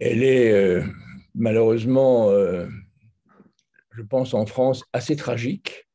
Elle est malheureusement, je pense, en France, assez tragique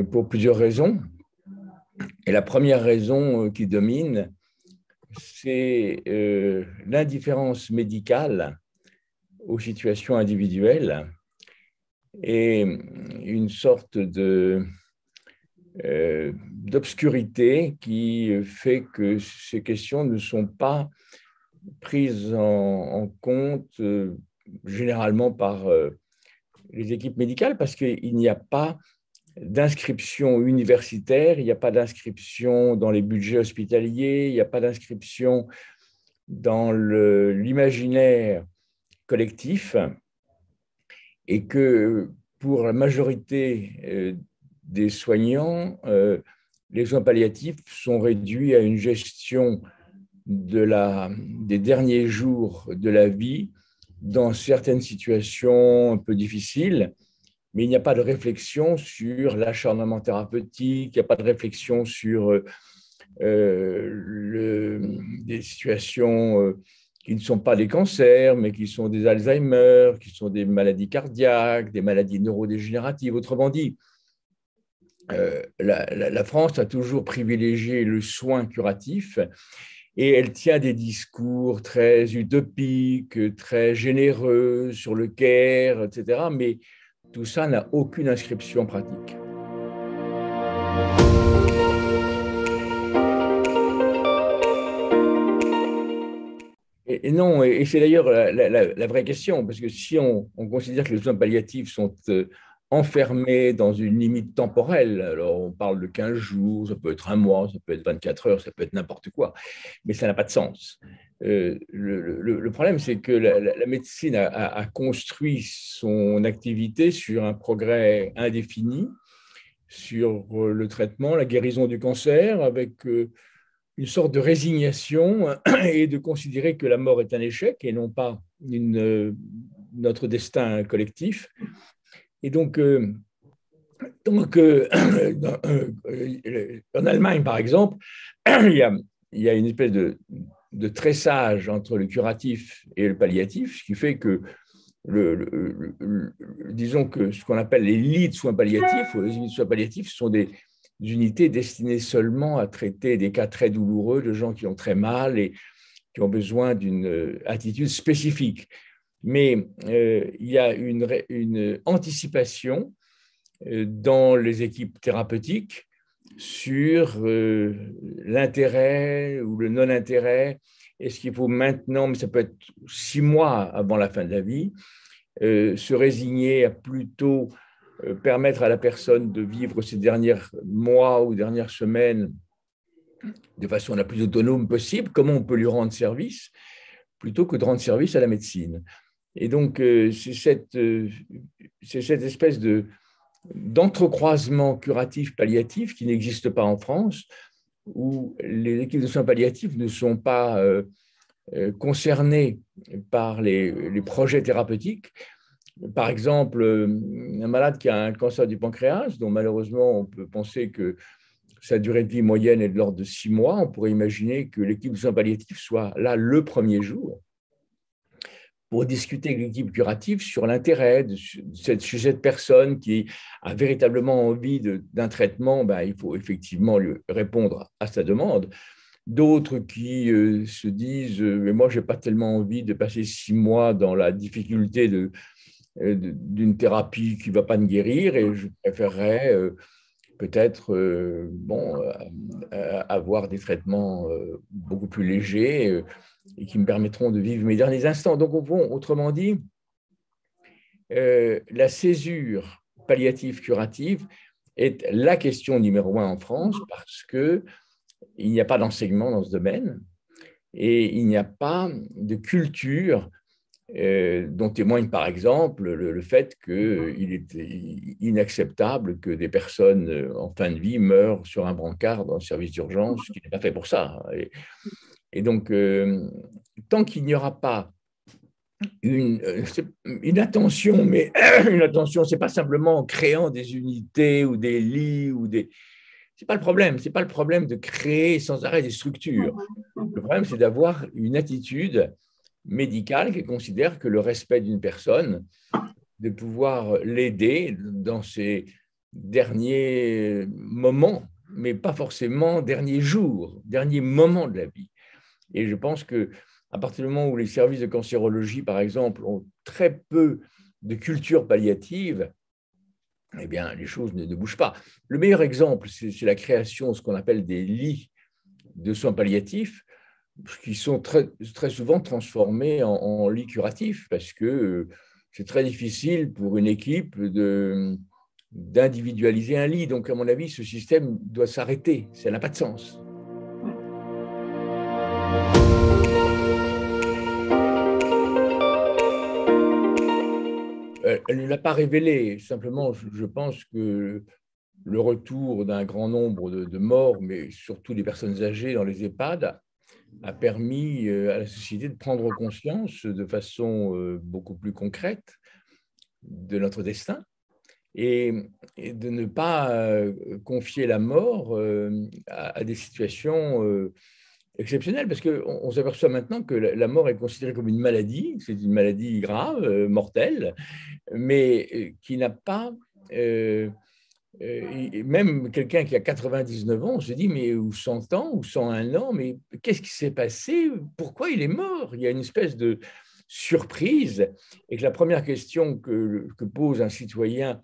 pour plusieurs raisons. Et la première raison qui domine, c'est l'indifférence médicale aux situations individuelles et une sorte d'obscurité qui fait que ces questions ne sont pas prises en compte généralement par les équipes médicales parce qu'il n'y a pas d'inscription universitaire, il n'y a pas d'inscription dans les budgets hospitaliers, il n'y a pas d'inscription dans l'imaginaire collectif et que pour la majorité des soignants, les soins palliatifs sont réduits à une gestion des derniers jours de la vie dans certaines situations un peu difficiles, mais il n'y a pas de réflexion sur l'acharnement thérapeutique, il n'y a pas de réflexion sur des situations qui ne sont pas des cancers, mais qui sont des Alzheimer, qui sont des maladies cardiaques, des maladies neurodégénératives. Autrement dit, la France a toujours privilégié le soin curatif et elle tient des discours très utopiques, très généreux sur le care, etc. Mais tout ça n'a aucune inscription pratique. Et non, et c'est d'ailleurs la vraie question, parce que si on considère que les soins palliatifs sont enfermés dans une limite temporelle, alors on parle de 15 jours, ça peut être un mois, ça peut être 24 heures, ça peut être n'importe quoi, mais ça n'a pas de sens. Le problème, c'est que la médecine a construit son activité sur un progrès indéfini, sur le traitement, la guérison du cancer, avec une sorte de résignation et de considérer que la mort est un échec et non pas notre destin collectif. Et donc, en Allemagne, par exemple, il y a une espèce de tressage entre le curatif et le palliatif, ce qui fait que disons que ce qu'on appelle les lits de soins palliatifs ou les unités de soins palliatifs sont des unités destinées seulement à traiter des cas très douloureux de gens qui ont très mal et qui ont besoin d'une attitude spécifique. Mais il y a une anticipation dans les équipes thérapeutiques sur l'intérêt ou le non-intérêt. Est-ce qu'il faut maintenant, mais ça peut être 6 mois avant la fin de la vie, se résigner à plutôt permettre à la personne de vivre ces derniers mois ou dernières semaines de façon la plus autonome possible, comment on peut lui rendre service, plutôt que de rendre service à la médecine. Et donc, c'est cette espèce d'entrecroisement curatif-palliatif qui n'existe pas en France, où les équipes de soins palliatifs ne sont pas concernées par les projets thérapeutiques. Par exemple, un malade qui a un cancer du pancréas, dont malheureusement on peut penser que sa durée de vie moyenne est de l'ordre de 6 mois, on pourrait imaginer que l'équipe de soins palliatifs soit là le premier jour pour discuter avec l'équipe curative sur l'intérêt de cette personne qui a véritablement envie d'un traitement. Ben, il faut effectivement lui répondre à sa demande. D'autres qui se disent mais moi, je n'ai pas tellement envie de passer 6 mois dans la difficulté d'une thérapie qui ne va pas me guérir et je préférerais peut-être avoir des traitements beaucoup plus légers et qui me permettront de vivre mes derniers instants. Donc, autrement dit, la césure palliative curative est la question numéro 1 en France parce qu'il n'y a pas d'enseignement dans ce domaine et il n'y a pas de culture dont témoigne par exemple le fait qu'il est inacceptable que des personnes en fin de vie meurent sur un brancard dans le service d'urgence, qui n'est pas fait pour ça. Et donc, tant qu'il n'y aura pas une attention, mais une attention, ce n'est pas simplement en créant des unités ou des lits ou des... Ce n'est pas le problème. Ce n'est pas le problème de créer sans arrêt des structures. Le problème, c'est d'avoir une attitude médicale qui considère que le respect d'une personne, de pouvoir l'aider dans ses derniers moments, mais pas forcément derniers jours, derniers moments de la vie. Et je pense qu'à partir du moment où les services de cancérologie, par exemple, ont très peu de culture palliative, eh bien, les choses ne bougent pas. Le meilleur exemple, c'est la création de ce qu'on appelle des lits de soins palliatifs, qui sont très souvent transformés en lits curatifs, parce que c'est très difficile pour une équipe d'individualiser un lit. Donc, à mon avis, ce système doit s'arrêter. Ça n'a pas de sens. Elle ne l'a pas révélé. Simplement, je pense que le retour d'un grand nombre de morts, mais surtout des personnes âgées dans les EHPAD, a permis à la société de prendre conscience de façon beaucoup plus concrète de notre destin et de ne pas confier la mort à des situations exceptionnelles, parce qu'on s'aperçoit maintenant que la mort est considérée comme une maladie, c'est une maladie grave, mortelle, mais qui n'a pas... même quelqu'un qui a 99 ans, on se dit, mais ou 100 ans, ou 101 ans, mais qu'est-ce qui s'est passé? Pourquoi il est mort? Il y a une espèce de surprise, et que la première question que pose un citoyen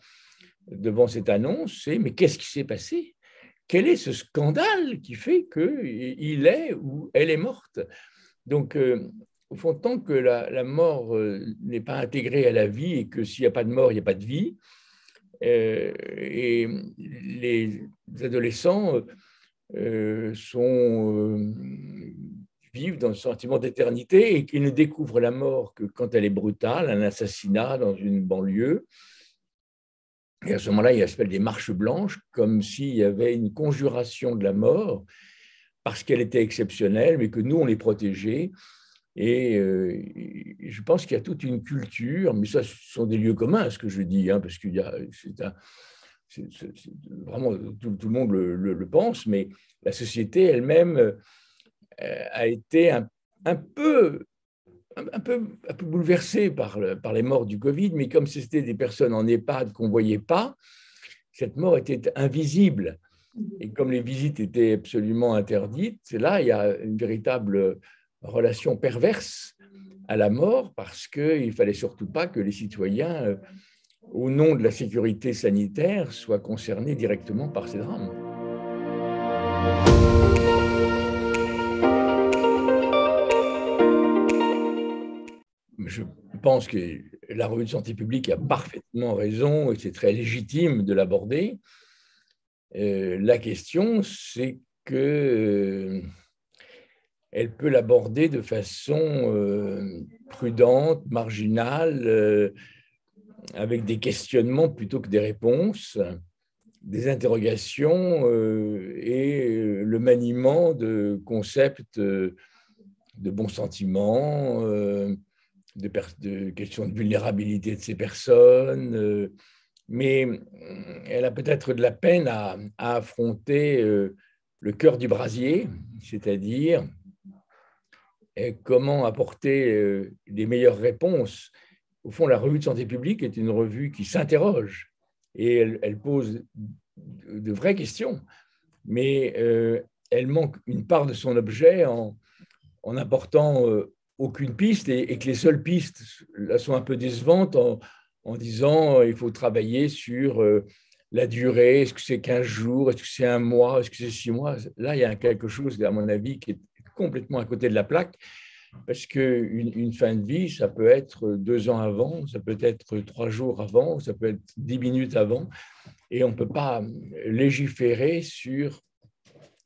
devant cette annonce, c'est, mais qu'est-ce qui s'est passé? Quel est ce scandale qui fait qu'il est ou elle est morte? Donc, au fond, tant que la mort n'est pas intégrée à la vie, et que s'il n'y a pas de mort, il n'y a pas de vie, et les adolescents vivent dans le sentiment d'éternité et qu'ils ne découvrent la mort que quand elle est brutale, un assassinat dans une banlieue. Et à ce moment-là, il s'appelle des marches blanches, comme s'il y avait une conjuration de la mort, parce qu'elle était exceptionnelle, mais que nous, on les protégeait. Et je pense qu'il y a toute une culture, mais ça, ce sont des lieux communs, ce que je dis, hein, parce qu'il y a, vraiment, tout le monde le pense, mais la société elle-même a été un peu bouleversée par les morts du Covid, mais comme c'était des personnes en EHPAD qu'on ne voyait pas, cette mort était invisible. Et comme les visites étaient absolument interdites, c'est là, il y a une véritable relation perverse à la mort, parce qu'il ne fallait surtout pas que les citoyens, au nom de la sécurité sanitaire, soient concernés directement par ces drames. Je pense que la revue de santé publique a parfaitement raison, et c'est très légitime de l'aborder. La question, c'est que elle peut l'aborder de façon prudente, marginale, avec des questionnements plutôt que des réponses, des interrogations et le maniement de concepts de bons sentiments, de questions de vulnérabilité de ces personnes, mais elle a peut-être de la peine à affronter le cœur du brasier, c'est-à-dire comment apporter les meilleures réponses. Au fond, la revue de santé publique est une revue qui s'interroge et elle pose de vraies questions, mais elle manque une part de son objet en n'apportant aucune piste, et que les seules pistes là, sont un peu décevantes en disant il faut travailler sur la durée, est-ce que c'est 15 jours, est-ce que c'est un mois, est-ce que c'est 6 mois. Là, il y a quelque chose, à mon avis, qui est complètement à côté de la plaque, parce qu'une fin de vie, ça peut être 2 ans avant, ça peut être 3 jours avant, ça peut être 10 minutes avant, et on ne peut pas légiférer sur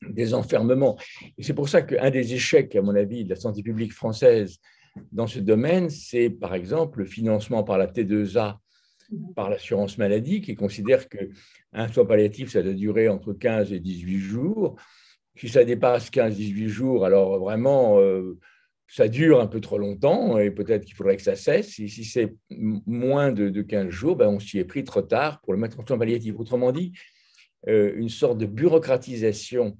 des enfermements. Et c'est pour ça qu'un des échecs, à mon avis, de la santé publique française dans ce domaine, c'est par exemple le financement par la T2A, par l'assurance maladie, qui considère qu'un soin palliatif, ça doit durer entre 15 et 18 jours. Si ça dépasse 15-18 jours, alors vraiment, ça dure un peu trop longtemps et peut-être qu'il faudrait que ça cesse. Et si c'est moins de 15 jours, ben on s'y est pris trop tard pour le mettre en soins palliatifs. Autrement dit, une sorte de bureaucratisation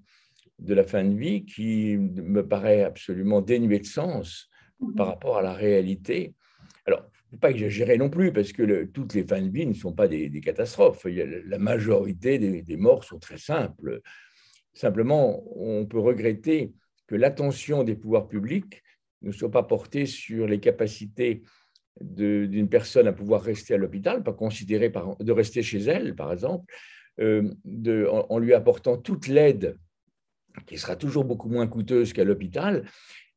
de la fin de vie qui me paraît absolument dénuée de sens, par rapport à la réalité. Alors, il ne faut pas exagérer non plus, parce que toutes les fins de vie ne sont pas des catastrophes. La majorité des morts sont très simples. Simplement, on peut regretter que l'attention des pouvoirs publics ne soit pas portée sur les capacités d'une personne à pouvoir rester à l'hôpital, pas considérer de rester chez elle, par exemple, en lui apportant toute l'aide qui sera toujours beaucoup moins coûteuse qu'à l'hôpital,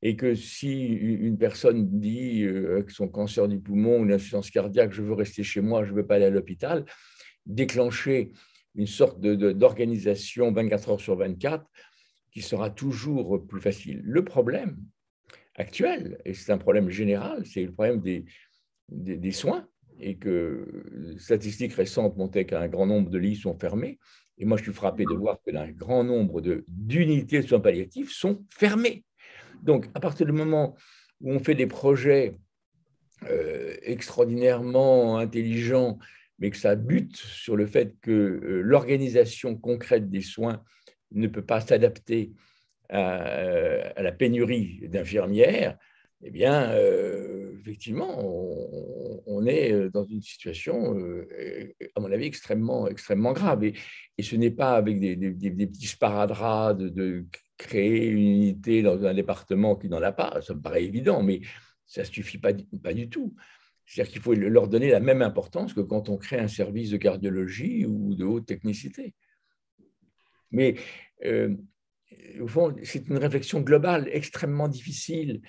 et que si une personne dit avec son cancer du poumon ou une insuffisance cardiaque, je veux rester chez moi, je ne veux pas aller à l'hôpital, déclencher une sorte d'organisation 24 heures sur 24 qui sera toujours plus facile. Le problème actuel, et c'est un problème général, c'est le problème des soins, et que statistiques récentes montraient qu'un grand nombre de lits sont fermés. Et moi, je suis frappé de voir que un grand nombre d'unités de soins palliatifs sont fermées. Donc, à partir du moment où on fait des projets extraordinairement intelligents, mais que ça bute sur le fait que l'organisation concrète des soins ne peut pas s'adapter à la pénurie d'infirmières, eh bien, effectivement, on est dans une situation, à mon avis, extrêmement grave. Et ce n'est pas avec des petits sparadraps de créer une unité dans un département qui n'en a pas, ça me paraît évident, mais ça ne suffit pas du tout. C'est-à-dire qu'il faut leur donner la même importance que quand on crée un service de cardiologie ou de haute technicité. Mais au fond, c'est une réflexion globale extrêmement difficile,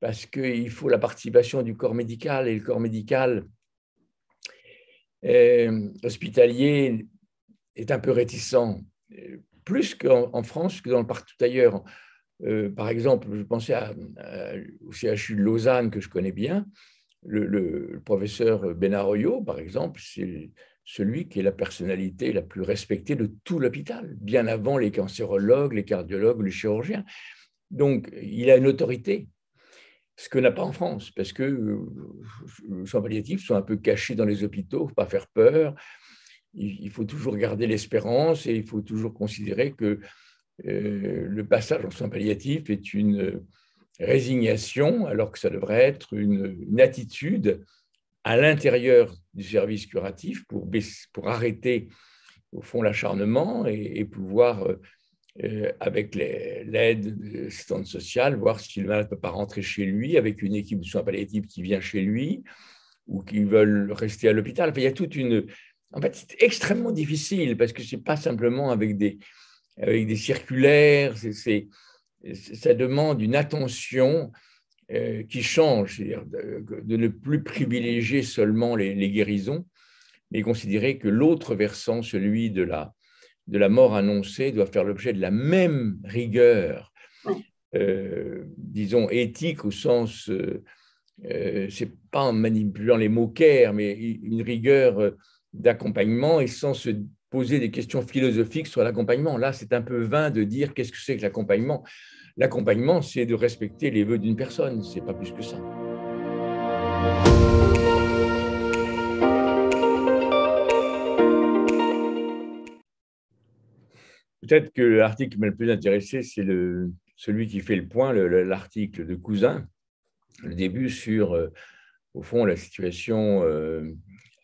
parce qu'il faut la participation du corps médical, et le corps médical hospitalier est un peu réticent, plus qu'en France que partout ailleurs. Par exemple, je pensais au CHU de Lausanne, que je connais bien, le professeur Benaroyo, par exemple, c'est celui qui est la personnalité la plus respectée de tout l'hôpital, bien avant les cancérologues, les cardiologues, les chirurgiens. Donc, il a une autorité, ce que n'a pas en France, parce que les soins palliatifs sont un peu cachés dans les hôpitaux, il ne faut pas faire peur, il faut toujours garder l'espérance, et il faut toujours considérer que le passage en soins palliatifs est une résignation, alors que ça devrait être une attitude à l'intérieur du service curatif pour arrêter, au fond, l'acharnement et pouvoir, avec l'aide de l'assistante sociale, voir si le malade ne peut pas rentrer chez lui, avec une équipe de soins palliatifs qui vient chez lui ou qui veulent rester à l'hôpital. Enfin, il y a toute une... En fait, c'est extrêmement difficile, parce que ce n'est pas simplement avec des circulaires, ça demande une attention qui change, c'est-à-dire de ne plus privilégier seulement les guérisons, mais considérer que l'autre versant, celui de la mort annoncée, doit faire l'objet de la même rigueur, disons éthique, au sens, c'est pas en manipulant les mots care, mais une rigueur d'accompagnement, et sans se poser des questions philosophiques sur l'accompagnement. Là, c'est un peu vain de dire qu'est-ce que c'est que l'accompagnement. L'accompagnement, c'est de respecter les vœux d'une personne, ce n'est pas plus que ça. Peut-être que l'article qui m'a le plus intéressé, c'est celui qui fait le point, l'article de Cousin, le début sur, au fond, la situation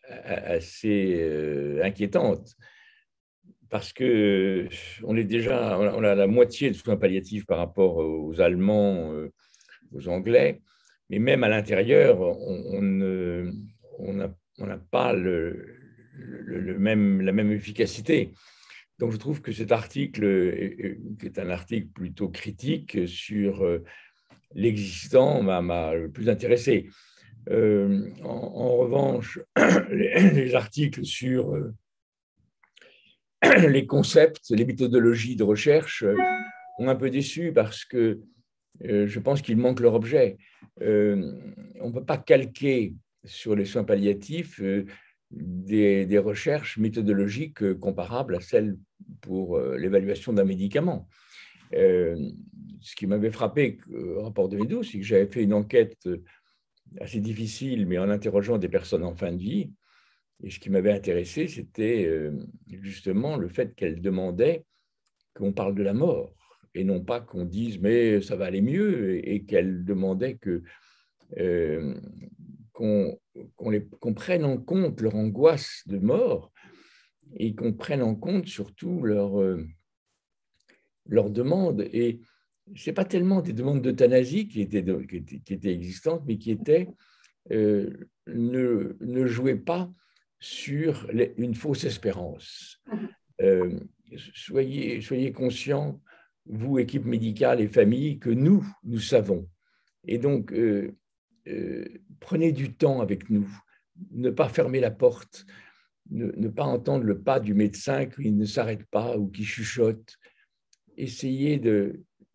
assez inquiétante, parce qu'on est déjà, on a la moitié de soins palliatifs par rapport aux Allemands, aux Anglais, mais même à l'intérieur, on n'a pas la même efficacité. Donc, je trouve que cet article, qui est un article plutôt critique sur l'existant, m'a le plus intéressé. En revanche, les articles sur les concepts, les méthodologies de recherche ont un peu déçu, parce que je pense qu'ils manquent leur objet. On ne peut pas calquer sur les soins palliatifs des recherches méthodologiques comparables à celles pour l'évaluation d'un médicament. Ce qui m'avait frappé au rapport 2012, c'est que j'avais fait une enquête assez difficile, mais en interrogeant des personnes en fin de vie. Et ce qui m'avait intéressé, c'était justement le fait qu'elles demandaient qu'on parle de la mort. et non pas qu'on dise mais ça va aller mieux, et qu'elle demandait qu'on prenne en compte leur angoisse de mort et qu'on prenne en compte surtout leurs demandes. Et ce n'est pas tellement des demandes d'euthanasie qui étaient existantes, mais qui étaient ne jouez pas sur une fausse espérance. Soyez conscients, vous, équipe médicale et famille, que nous savons. Et donc, prenez du temps avec nous, ne pas fermer la porte, ne pas entendre le pas du médecin qui ne s'arrête pas ou qui chuchote. Essayez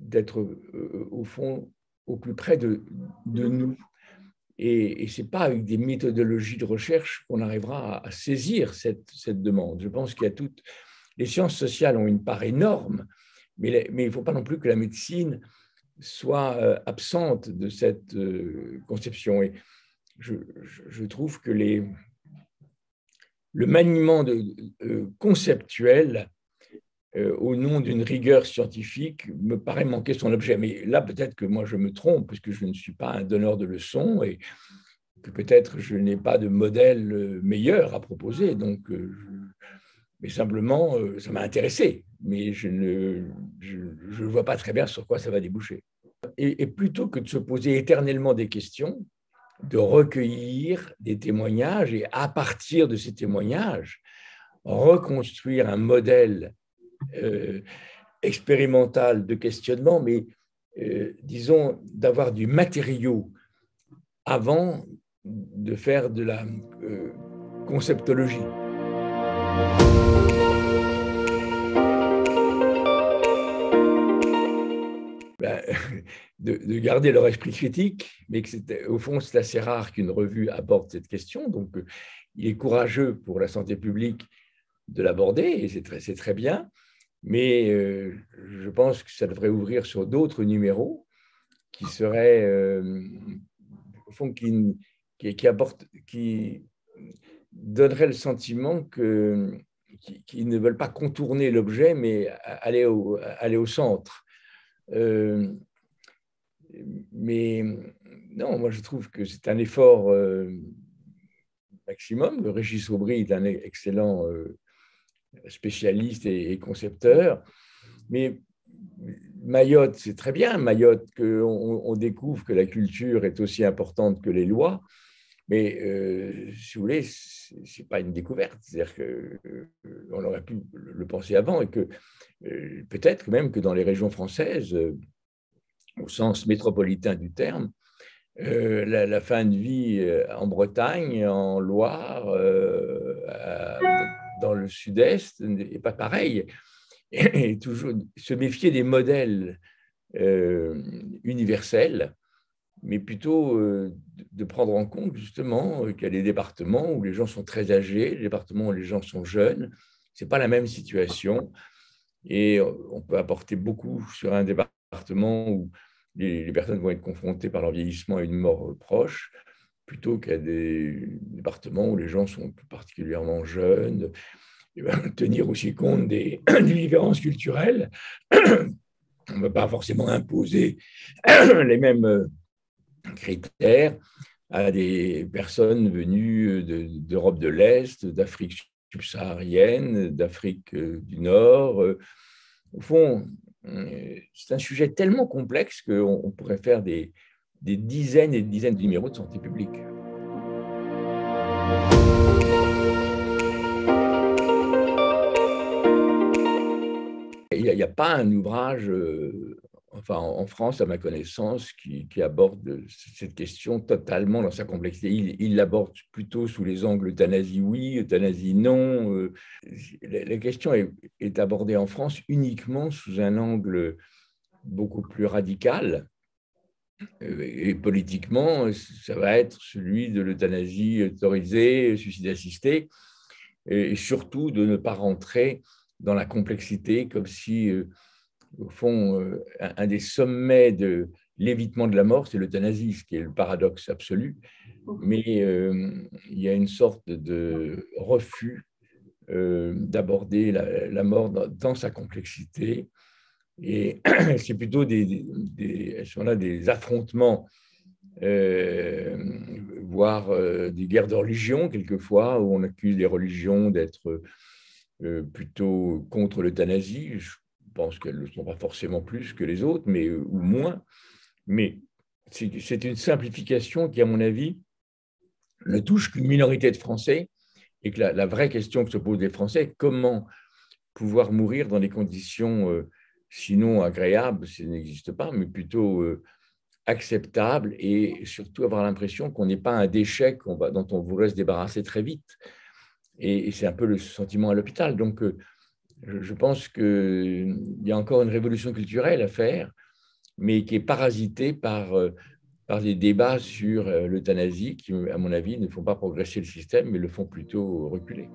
d'être, au fond, au plus près de nous. Et ce n'est pas avec des méthodologies de recherche qu'on arrivera à saisir cette demande. Je pense qu'il y a toutes… Les sciences sociales ont une part énorme, mais il ne faut pas non plus que la médecine soit absente de cette conception. Et je trouve que le maniement conceptuel au nom d'une rigueur scientifique me paraît manquer son objet. Mais là, peut-être que moi, je me trompe, parce que je ne suis pas un donneur de leçons et que peut-être je n'ai pas de modèle meilleur à proposer. Donc, mais simplement, ça m'a intéressé. Mais je ne vois pas très bien sur quoi ça va déboucher. Et plutôt que de se poser éternellement des questions, de recueillir des témoignages et à partir de ces témoignages, reconstruire un modèle expérimental de questionnement, mais disons d'avoir du matériau avant de faire de la conceptologie. De garder leur esprit critique, mais que au fond, c'est assez rare qu'une revue aborde cette question. Donc, il est courageux pour la santé publique de l'aborder, et c'est très bien. Mais je pense que ça devrait ouvrir sur d'autres numéros qui seraient, au fond, qui donneraient le sentiment qu'ils ne veulent pas contourner l'objet, mais aller au centre. Mais non, moi je trouve que c'est un effort maximum. Régis Aubry est un excellent spécialiste et concepteur, mais Mayotte, c'est très bien. Mayotte, on découvre que la culture est aussi importante que les lois, mais si vous voulez, c'est pas une découverte. C'est-à-dire qu'on aurait pu le penser avant, et que peut-être même que dans les régions françaises, au sens métropolitain du terme, la fin de vie en Bretagne, en Loire, dans le sud-est, n'est pas pareil. Et toujours se méfier des modèles universels, mais plutôt de prendre en compte justement qu'il y a des départements où les gens sont très âgés, des départements où les gens sont jeunes. Ce n'est pas la même situation. Et on peut apporter beaucoup sur un département où les personnes vont être confrontées par leur vieillissement à une mort proche, plutôt qu'à des départements où les gens sont plus particulièrement jeunes. Et tenir aussi compte des différences culturelles. On ne peut pas forcément imposer les mêmes critères à des personnes venues d'Europe de l'Est, d'Afrique subsaharienne, d'Afrique du Nord. Au fond, c'est un sujet tellement complexe qu'on pourrait faire des dizaines et des dizaines de numéros de santé publique. Il n'y a pas un ouvrage, enfin en France, à ma connaissance, qui aborde cette question totalement dans sa complexité. Il l'aborde plutôt sous les angles euthanasie oui, euthanasie non. La question est abordée en France uniquement sous un angle beaucoup plus radical. Et politiquement, ça va être celui de l'euthanasie autorisée, suicide assisté, et surtout de ne pas rentrer dans la complexité, comme si, au fond, un des sommets de l'évitement de la mort, c'est l'euthanasie, ce qui est le paradoxe absolu. Mais il y a une sorte de refus d'aborder la mort dans sa complexité, Et c'est plutôt des affrontements, voire des guerres de religion, quelquefois, où on accuse les religions d'être plutôt contre l'euthanasie. Je pense qu'elles ne le sont pas forcément plus que les autres, mais, ou moins. Mais c'est une simplification qui, à mon avis, ne touche qu'une minorité de Français, et que la vraie question que se posent les Français est comment pouvoir mourir dans des conditions sinon agréables, ça n'existe pas, mais plutôt acceptables, et surtout avoir l'impression qu'on n'est pas un déchet dont on voudrait se débarrasser très vite. Et c'est un peu le sentiment à l'hôpital. Donc, je pense qu'il y a encore une révolution culturelle à faire, mais qui est parasitée par des débats sur l'euthanasie qui, à mon avis, ne font pas progresser le système, mais le font plutôt reculer.